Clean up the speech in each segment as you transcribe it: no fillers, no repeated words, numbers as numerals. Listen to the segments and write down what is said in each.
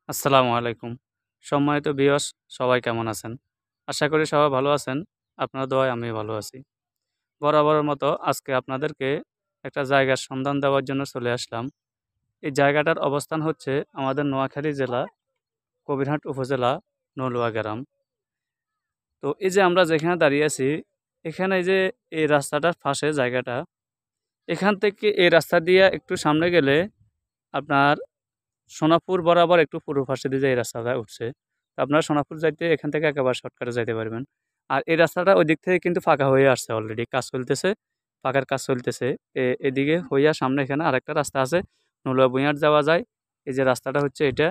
আসসালামু আলাইকুম। সম্মানিত ভিউয়ার্স, সবাই কেমন আছেন? আশা করি সবাই ভালো আছেন। আপনার দোয়ায় আমিও ভালো আছি। বরাবরের মতো আজকে আপনাদেরকে একটা জায়গার সন্ধান দেওয়ার জন্য চলে আসলাম। এই জায়গাটার অবস্থান হচ্ছে আমাদের নোয়াখালী জেলা, কবিরহাট উপজেলা, নলুয়া গ্রাম। তো এই যে আমরা যেখানে দাঁড়িয়ে আছি, এখানে এই যে এই রাস্তাটার পাশে জায়গাটা, এখান থেকে এই রাস্তা দিয়ে একটু সামনে গেলে আপনার সোনাপুর বরাবর একটু পূর্ব পাশে দিয়ে যে এই রাস্তাটা উঠছে। তো আপনারা সোনাপুর যাইতে এখান থেকে একেবারে শর্টকাটে যাইতে পারবেন। আর এই রাস্তাটা ওই দিক থেকে কিন্তু ফাঁকা হয়ে আসছে, অলরেডি কাজ চলতেছে, পাকার কাজ চলতেছে। এদিকে হইয়া সামনে এখানে আরেকটা রাস্তা আছে, নলুয়া বুঁইয়াট যাওয়া যায়। এই যে রাস্তাটা হচ্ছে এটা,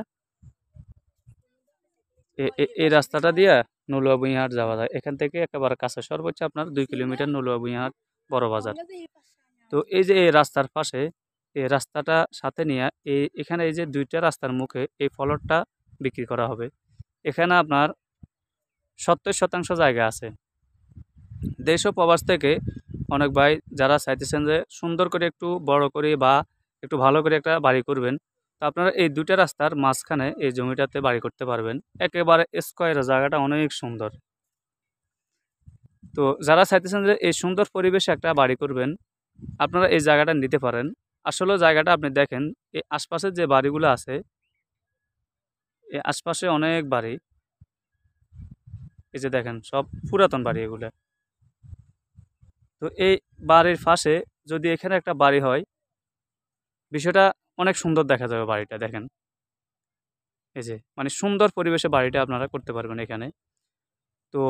এই রাস্তাটা দিয়ে নলুয়া বুঁইয়াট যাওয়া যায়। এখান থেকে একেবারে কাছে, সর্বোচ্চ আপনার 2 কিলোমিটার নলুয়া বুঁইয়াট বড় বাজার। তো এই যে এই রাস্তার পাশে, এই রাস্তাটা সাথে নিয়ে এখানে এই যে দুইটা রাস্তার মুখে এই ফলকটা বিক্রি করা হবে। এখানে আপনার 70% জায়গা আছে। দেশ ও প্রবাস থেকে অনেক ভাই যারা চাইতেছেন যে সুন্দর করে একটু বড় করে বা একটু ভালো করে একটা বাড়ি করবেন, তো আপনারা এই দুইটা রাস্তার মাঝখানে এই জমিটাতে বাড়ি করতে পারবেন। একেবারে স্কোয়ার, জায়গাটা অনেক সুন্দর। তো যারা চাইতেছেন যে এই সুন্দর পরিবেশে একটা বাড়ি করবেন, আপনারা এই জায়গাটা নিতে পারেন। আসলে জায়গাটা আপনি দেখেন, এই আশপাশের যে বাড়িগুলো আছে, এই আশপাশে অনেক বাড়ি। এই যে দেখেন, সব পুরাতন বাড়ি এগুলো। তো এই বাড়ির পাশে যদি এখানে একটা বাড়ি হয়, বিষয়টা অনেক সুন্দর দেখা যাবে। বাড়িটা দেখেন, এই যে মানে সুন্দর পরিবেশে বাড়িটা আপনারা করতে পারবেন এখানে। তো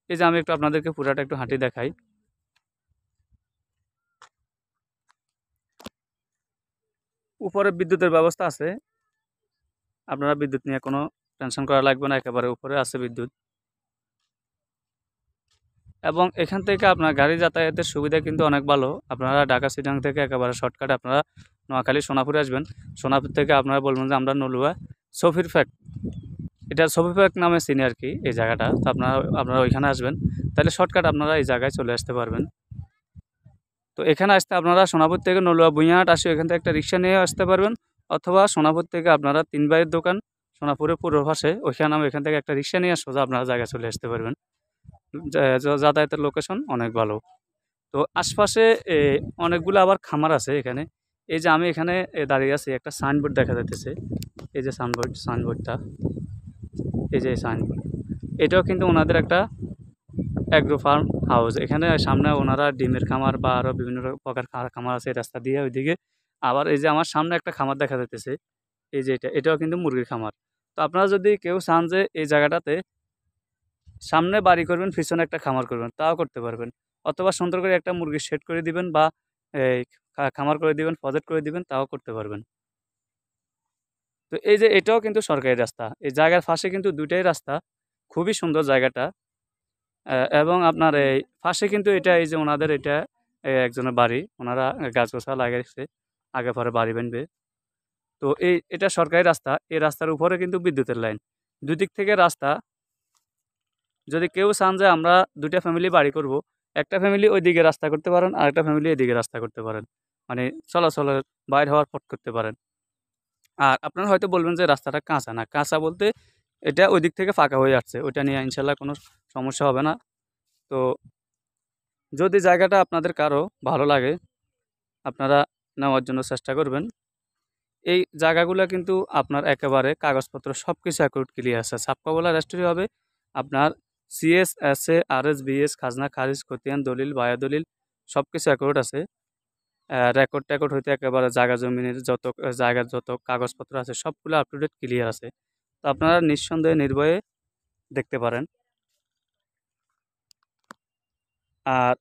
এই যে আমি একটু আপনাদেরকে পুরাটা একটু হাঁটি দেখাই। উপরে বিদ্যুতের ব্যবস্থা আছে, আপনারা বিদ্যুৎ নিয়ে কোনো টেনশন করা লাগবে না, একেবারে উপরে আছে বিদ্যুৎ। এবং এখান থেকে আপনার গাড়ি যাতায়াতের সুবিধা কিন্তু অনেক ভালো। আপনারা ঢাকা চিটাগাং থেকে একেবারে শর্টকাটে আপনারা নোয়াখালী সোনাপুরে আসবেন। সোনাপুর থেকে আপনারা বলবেন যে আমরা নলুয়া সফির ফ্যাক্ট, এটা সফির ফ্যাক্ট নামে চিনি আর কি এই জায়গাটা। তো আপনারা আপনারা ওইখানে আসবেন, তাহলে শর্টকাট আপনারা এই জায়গায় চলে আসতে পারবেন। তো এখানে আসতে আপনারা সোনাপুর থেকে নলুয়া বুঁইয়াহাট আসে, এখান থেকে একটা রিক্সা নিয়ে আসতে পারবেন। অথবা সোনাপুর থেকে আপনারা 3 ভাইয়ের দোকান, সোনাপুরের পূর্ব পাশে, ওইখানে নামে এখান থেকে একটা রিক্সা নিয়ে সোজা আপনারা জায়গায় চলে আসতে পারবেন। যাতায়াতের লোকেশন অনেক ভালো। তো আশপাশে অনেকগুলো আবার খামার আছে এখানে। এই যে আমি এখানে দাঁড়িয়ে আছি, একটা সাইনবোর্ড দেখা যাইতেছে। এই যে সাইনবোর্ডটা, এই যে সাইনবোর্ড, এটাও কিন্তু ওনাদের একটা অ্যাগ্রো ফার্ম হাউস। এখানে সামনে ওনারা ডিমের খামার বা আরও বিভিন্ন প্রকার খামার আছে এই রাস্তা দিয়ে ওইদিকে। আবার এই যে আমার সামনে একটা খামার দেখা যাইতেছে, এই যে এটাও কিন্তু মুরগির খামার। তো আপনারা যদি কেউ চান যে এই জায়গাটাতে সামনে বাড়ি করবেন, পিছনে একটা খামার করবেন, তাও করতে পারবেন। অথবা সুন্দর করে একটা মুরগির শেড করে দিবেন বা এই খামার করে দিবেন, প্রজেক্ট করে দিবেন, তাও করতে পারবেন। তো এই যে এটাও কিন্তু সরকারি রাস্তা, এই জায়গার পাশে কিন্তু দুইটাই রাস্তা। খুবই সুন্দর জায়গাটা। এবং আপনার এই পাশে কিন্তু এটা, এই যে ওনাদের এটা একজনের বাড়ি, ওনারা গাছ গোছা লাগিয়েছে, আগে পরে বাড়ি বানবে। তো এটা সরকারি রাস্তা, এই রাস্তার উপরে কিন্তু বিদ্যুতের লাইন। দুই দিক থেকে রাস্তা। যদি কেউ চান যে আমরা দুইটা ফ্যামিলি বাড়ি করব, একটা ফ্যামিলি ওইদিকে রাস্তা করতে পারেন, আর একটা ফ্যামিলি এদিকে রাস্তা করতে পারেন। মানে চলাচলের বাইর হওয়ার পথ করতে পারেন। আর আপনারা হয়তো বলবেন যে রাস্তাটা কাঁচা, না কাঁচা বলতে এটা ওই দিক থেকে ফাঁকা হয়ে যাচ্ছে, ওইটা নিয়ে ইনশাল্লাহ কোনো সমস্যা হবে না। তো যদি জায়গাটা আপনাদের কারো ভালো লাগে, আপনারা নেওয়ার জন্য চেষ্টা করবেন। এই জায়গাগুলো কিন্তু আপনার একেবারে কাগজপত্র সব কিছু অ্যাকুরেট ক্লিয়ার আছে। ছাপ্পাবলা রেজিস্ট্রি হবে আপনার, সিএস এসএ আরএস বিএস খাজনা খারিজ খতিয়ান দলিল বায়া দলিল সব কিছু অ্যাকুরেট আছে। রেকর্ড টেকর্ড হইতে একেবারে জায়গা জমিনের যত জায়গার যত কাগজপত্র আছে সবগুলো আপ টু ডেট ক্লিয়ার আছে। তো আপনারা নিঃসন্দেহে নির্ভয়ে দেখতে পারেন। আর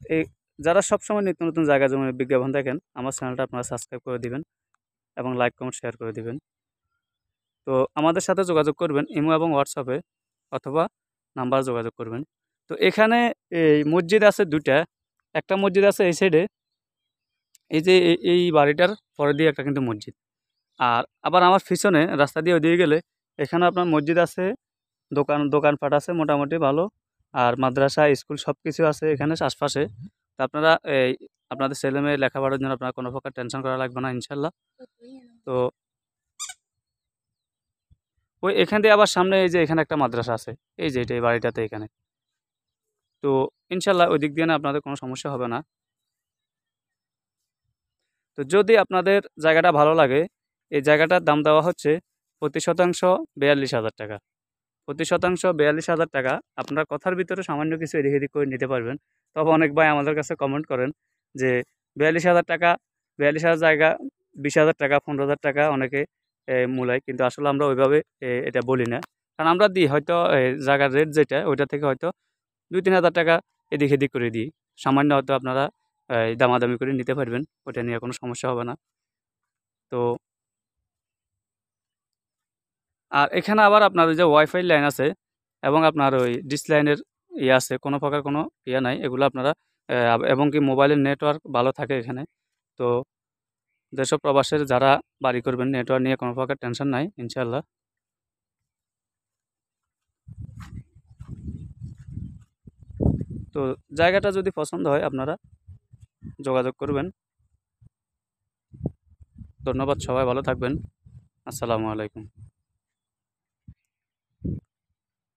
যারা সবসময় নিত্য নতুন জায়গা জমির বিজ্ঞাপন দেখেন, আমার চ্যানেলটা আপনারা সাবস্ক্রাইব করে দিবেন এবং লাইক কমেন্ট শেয়ার করে দিবেন। তো আমাদের সাথে যোগাযোগ করবেন ইমো এবং হোয়াটসঅ্যাপে, অথবা নাম্বার যোগাযোগ করবেন। তো এখানে এই মসজিদ আছে দুইটা। একটা মসজিদ আছে এই সাইডে, এই যে এই বাড়িটার পরে দিয়ে একটা কিন্তু মসজিদ। আর আবার আমার পিছনে রাস্তা দিয়ে ওইদিকে গেলে এখানে আপনার মসজিদ আছে, দোকানপাট আছে মোটামুটি ভালো। আর মাদ্রাসা স্কুল সব কিছু আছে এখানে আশপাশে। তো আপনারা আপনাদের ছেলে মেয়ে লেখাপড়ার জন্য আপনারা কোনো প্রকার টেনশন করা লাগবে না ইনশাল্লাহ। তো ওই এখান দিয়ে আবার সামনে এই যে এখানে একটা মাদ্রাসা আছে, এই যে এটা এই বাড়িটাতে এখানে। তো ইনশাল্লাহ ওই দিক দিয়ে না আপনাদের কোনো সমস্যা হবে না। তো যদি আপনাদের জায়গাটা ভালো লাগে, এই জায়গাটার দাম দেওয়া হচ্ছে প্রতি শতাংশ ৪২,০০০ টাকা। প্রতি শতাংশ ৪২,০০০ টাকা। আপনারা কথার ভিতরে সামান্য কিছু এদিক এদিক করে নিতে পারবেন। তবে অনেক ভাই আমাদের কাছে কমেন্ট করেন যে ৪২,০০০ টাকা, ৪২,০০০ জায়গা ২০,০০০ টাকা, ১৫,০০০ টাকা অনেকে মূলায়, কিন্তু আসলে আমরা ওইভাবে এটা বলি না। কারণ আমরা দিই হয়তো জায়গার রেট যেটা ওইটা থেকে হয়তো ২-৩ হাজার টাকা এদিক এদিক করে দিই। সামান্য হয়তো আপনারা দামাদামি করে নিতে পারবেন, ওটা নিয়ে কোনো সমস্যা হবে না। তো আর এখানে আবার আপনার ওই যে ওয়াইফাই লাইন আছে এবং আপনার ওই ডিশ লাইনের ইয়ে আছে, কোনো প্রকার কোনো ইয়ে নাই। এগুলো আপনারা এবং কি মোবাইলের নেটওয়ার্ক ভালো থাকে এখানে। তো দেশ ও প্রবাসের যারা বাড়ি করবেন, নেটওয়ার্ক নিয়ে কোনো প্রকার টেনশন নাই ইনশাআল্লাহ। তো জায়গাটা যদি পছন্দ হয় আপনারা যোগাযোগ করবেন। ধন্যবাদ, সবাই ভালো থাকবেন। আসসালামু আলাইকুম।